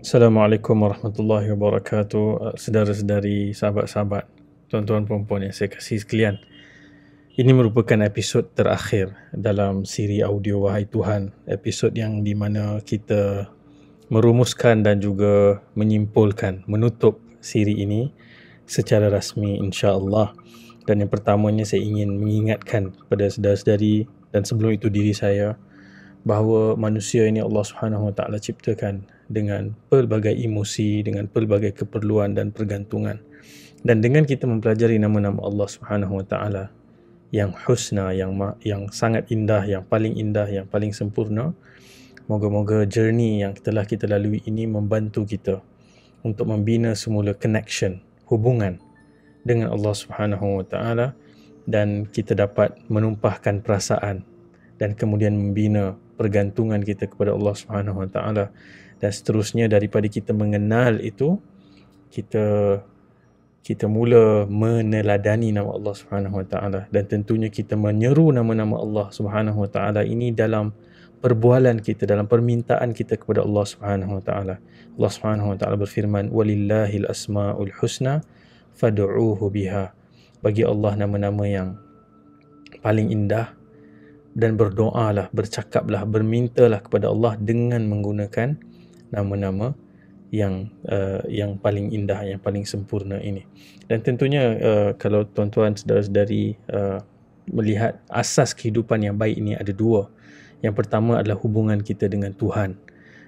Assalamualaikum warahmatullahi wabarakatuh. Saudara-saudari, sahabat-sahabat, tuan-tuan perempuan yang saya kasih sekalian. Ini merupakan episod terakhir dalam siri audio Wahai Tuhan. Episod yang di mana kita merumuskan dan juga menyimpulkan, menutup siri ini secara rasmi insya-Allah. Dan yang pertamanya saya ingin mengingatkan kepada saudara-saudari dan sebelum itu diri saya bahawa manusia ini Allah Subhanahu Wa Taala ciptakan dengan pelbagai emosi, dengan pelbagai keperluan dan pergantungan. Dan dengan kita mempelajari nama-nama Allah Subhanahu Wa Taala yang husna, yang sangat indah, yang paling sempurna, moga-moga journey yang telah kita lalui ini membantu kita untuk membina semula connection, hubungan dengan Allah Subhanahu Wa Taala, dan kita dapat menumpahkan perasaan dan kemudian membina pergantungan kita kepada Allah Subhanahu Wa Taala. Dan seterusnya daripada kita mengenal itu, kita mula meneladani nama Allah Subhanahu Wa Taala, dan tentunya kita menyeru nama-nama Allah Subhanahu Wa Taala ini dalam perbualan kita, dalam permintaan kita kepada Allah Subhanahu Wa Taala. Allah Subhanahu Wa Taala berfirman, "Walillahil asmaul husna fad'uuhu biha." Bagi Allah nama-nama yang paling indah, dan berdoalah, bercakaplah, bermintalah kepada Allah dengan menggunakan nama-nama yang paling indah, yang paling sempurna ini. Dan tentunya kalau tuan-tuan saudara-saudari melihat asas kehidupan yang baik ini ada dua. Yang pertama adalah hubungan kita dengan Tuhan,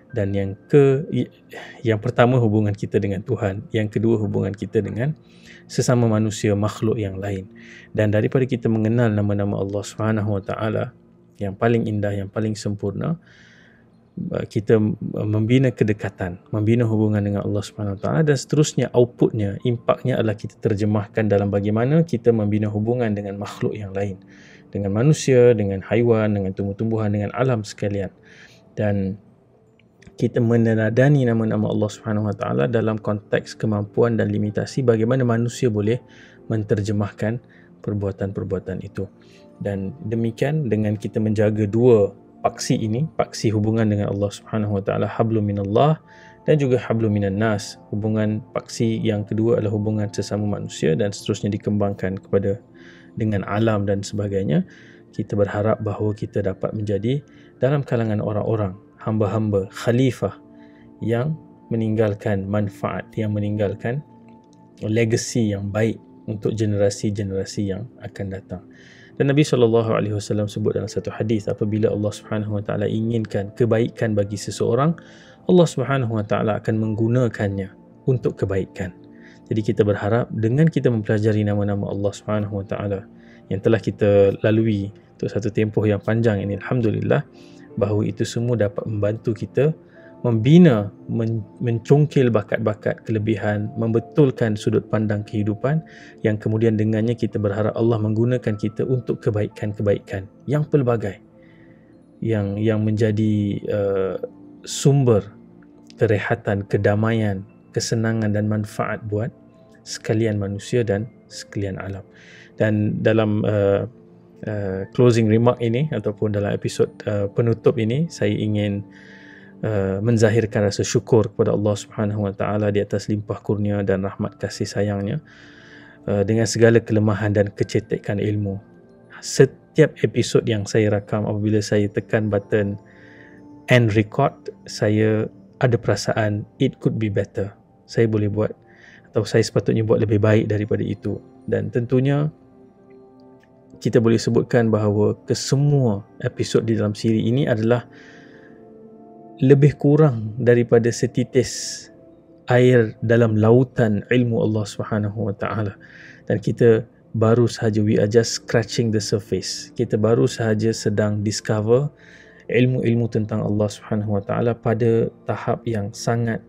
dan yang pertama hubungan kita dengan Tuhan, yang kedua hubungan kita dengan sesama manusia, makhluk yang lain. Dan daripada kita mengenal nama-nama Allah Subhanahu Wa Taala yang paling indah, yang paling sempurna, kita membina kedekatan, membina hubungan dengan Allah Subhanahu Wa Taala, dan seterusnya outputnya, impaknya adalah kita terjemahkan dalam bagaimana kita membina hubungan dengan makhluk yang lain, dengan manusia, dengan haiwan, dengan tumbuh-tumbuhan, dengan alam sekalian. Dan kita meneladani nama-nama Allah Subhanahu Wa Taala dalam konteks kemampuan dan limitasi bagaimana manusia boleh menterjemahkan perbuatan-perbuatan itu. Dan demikian dengan kita menjaga dua paksi ini, paksi hubungan dengan Allah Subhanahu Wa Taala, hablum minallah, dan juga hablum minan nas. Hubungan paksi yang kedua adalah hubungan sesama manusia, dan seterusnya dikembangkan kepada dengan alam dan sebagainya. Kita berharap bahawa kita dapat menjadi dalam kalangan orang-orang, hamba-hamba, khalifah yang meninggalkan manfaat, yang meninggalkan legacy yang baik untuk generasi-generasi yang akan datang. Dan Nabi SAW sebut dalam satu hadis, apabila Allah Subhanahu Wa Taala inginkan kebaikan bagi seseorang, Allah Subhanahu Wa Taala akan menggunakannya untuk kebaikan. Jadi kita berharap dengan kita mempelajari nama-nama Allah Subhanahu Wa Taala yang telah kita lalui untuk satu tempoh yang panjang ini, alhamdulillah, bahawa itu semua dapat membantu kita membina, mencongkil bakat-bakat kelebihan, membetulkan sudut pandang kehidupan, yang kemudian dengannya kita berharap Allah menggunakan kita untuk kebaikan-kebaikan yang pelbagai, yang menjadi sumber kerehatan, kedamaian, kesenangan dan manfaat buat sekalian manusia dan sekalian alam. Dan dalam closing remark ini, ataupun dalam episod penutup ini, saya ingin menzahirkan rasa syukur kepada Allah Subhanahu Wa Taala di atas limpah kurnia dan rahmat kasih sayangnya, dengan segala kelemahan dan kecetekan ilmu. Setiap episod yang saya rakam, apabila saya tekan button end record, saya ada perasaan it could be better. Saya boleh buat, atau saya sepatutnya buat lebih baik daripada itu. Dan tentunya kita boleh sebutkan bahawa kesemua episod di dalam siri ini adalah lebih kurang daripada setitis air dalam lautan ilmu Allah Subhanahu Wa Taala. Dan kita baru sahaja, we are just scratching the surface. Kita baru sahaja sedang discover ilmu-ilmu tentang Allah Subhanahu Wa Taala pada tahap yang sangat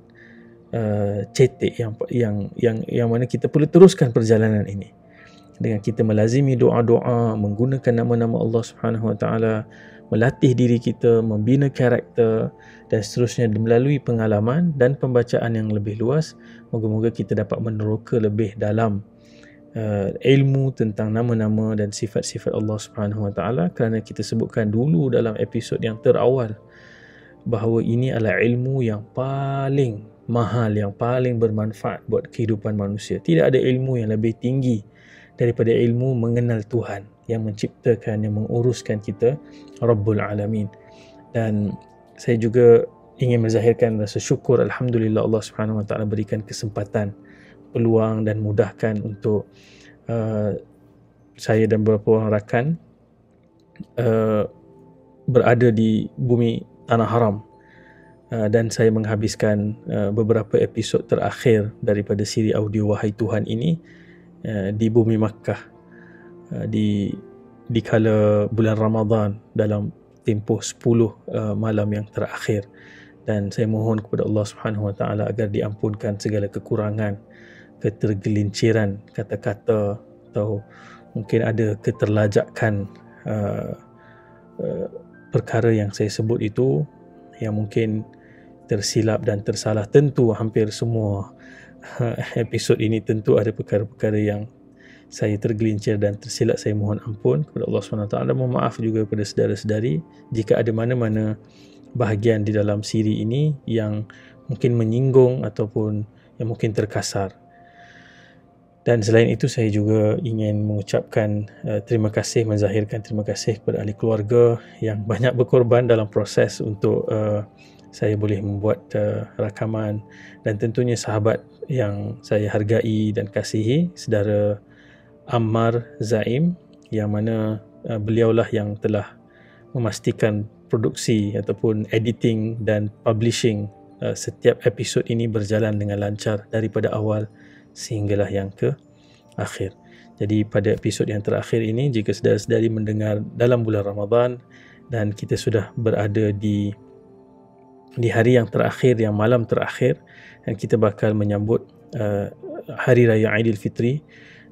cetek, yang mana kita perlu teruskan perjalanan ini dengan kita melazimi doa-doa, menggunakan nama-nama Allah Subhanahu Wa Taala, melatih diri kita, membina karakter, dan seterusnya melalui pengalaman dan pembacaan yang lebih luas. Moga-moga kita dapat meneroka lebih dalam ilmu tentang nama-nama dan sifat-sifat Allah Subhanahu Wa Taala, kerana kita sebutkan dulu dalam episod yang terawal bahawa ini adalah ilmu yang paling mahal, yang paling bermanfaat buat kehidupan manusia. Tidak ada ilmu yang lebih tinggi daripada ilmu mengenal Tuhan yang menciptakan, yang menguruskan kita, Rabbul Alamin. Dan saya juga ingin menzahirkan rasa syukur, alhamdulillah Allah Subhanahu Wa Taala berikan kesempatan, peluang dan mudahkan untuk saya dan beberapa orang rakan berada di bumi Tanah Haram, dan saya menghabiskan beberapa episod terakhir daripada siri audio Wahai Tuhan ini di bumi Makkah, di kala bulan Ramadan, dalam tempoh 10 malam yang terakhir. Dan saya mohon kepada Allah Subhanahu Wa Taala agar diampunkan segala kekurangan, ketergelinciran kata-kata, atau mungkin ada keterlajakan perkara yang saya sebut itu, yang mungkin tersilap dan tersalah. Tentu hampir semua episod ini tentu ada perkara-perkara yang saya tergelincir dan tersilap. Saya mohon ampun kepada Allah SWT. Mohon maaf juga kepada saudara-saudari jika ada mana-mana bahagian di dalam siri ini yang mungkin menyinggung ataupun yang mungkin terkasar. Dan selain itu, saya juga ingin mengucapkan terima kasih, menzahirkan terima kasih kepada ahli keluarga yang banyak berkorban dalam proses untuk saya boleh membuat rakaman, dan tentunya sahabat yang saya hargai dan kasihi, saudara Ammar Zaim, yang mana beliaulah yang telah memastikan produksi ataupun editing dan publishing setiap episod ini berjalan dengan lancar daripada awal sehinggalah yang ke akhir. Jadi pada episod yang terakhir ini, jika saudara-saudari mendengar dalam bulan Ramadan dan kita sudah berada di hari yang terakhir, yang malam terakhir, dan kita bakal menyambut Hari Raya Aidilfitri,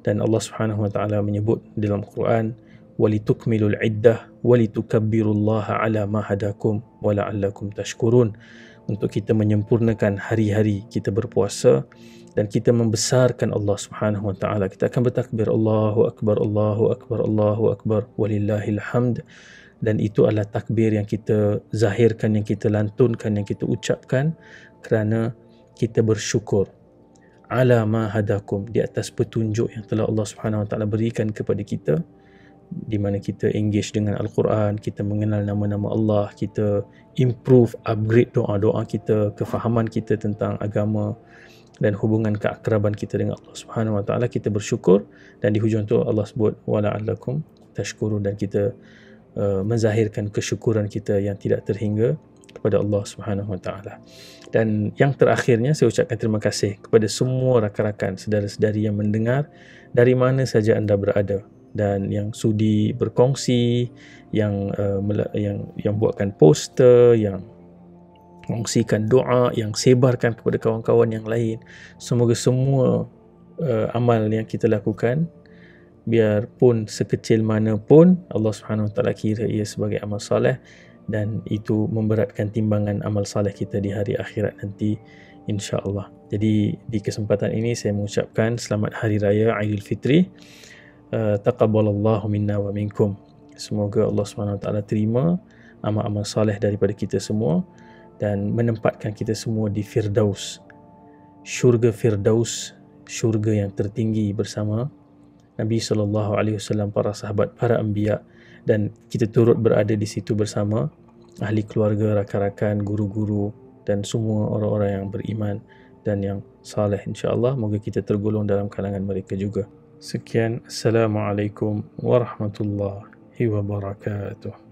dan Allah Subhanahu Wa Taala menyebut dalam Quran, walitukmilul iddah walitukabbirullaha ala ma hadakum wala'allakum tashkurun, untuk kita menyempurnakan hari-hari kita berpuasa dan kita membesarkan Allah Subhanahu Wa Taala. Kita akan bertakbir Allahu Akbar, Allahu Akbar, Allahu Akbar, walillahil hamd. Dan itu adalah takbir yang kita zahirkan, yang kita lantunkan, yang kita ucapkan kerana kita bersyukur ala ma hadakum, di atas petunjuk yang telah Allah Subhanahu Wa Taala berikan kepada kita, di mana kita engage dengan Al-Quran, kita mengenal nama-nama Allah, kita improve, upgrade doa-doa kita, kefahaman kita tentang agama dan hubungan keakraban kita dengan Allah Subhanahu Wa Taala. Kita bersyukur, dan di hujung tu Allah sebut wala'allakum tashkurun, dan kita menzahirkan kesyukuran kita yang tidak terhingga kepada Allah Subhanahu Wa Taala. Dan yang terakhirnya, saya ucapkan terima kasih kepada semua rakan-rakan, saudara-saudari yang mendengar dari mana saja anda berada, dan yang sudi berkongsi, yang buatkan poster, yang kongsikan doa, yang sebarkan kepada kawan-kawan yang lain. Semoga semua amal yang kita lakukan, biarpun sekecil mana pun, Allah Subhanahu Wa Taala kira ia sebagai amal soleh, dan itu memberatkan timbangan amal soleh kita di hari akhirat nanti, insya-Allah. Jadi di kesempatan ini saya mengucapkan selamat Hari Raya Aidilfitri. Taqabbalallahu minna wa minkum. Semoga Allah SWT terima amal-amal soleh daripada kita semua dan menempatkan kita semua di Firdaus, syurga Firdaus, syurga yang tertinggi bersama Nabi SAW, para sahabat, para anbiya, dan kita turut berada di situ bersama ahli keluarga, rakan-rakan, guru-guru dan semua orang-orang yang beriman dan yang saleh, insya-Allah. Moga kita tergolong dalam kalangan mereka juga. Sekian, Assalamualaikum warahmatullahi wabarakatuh.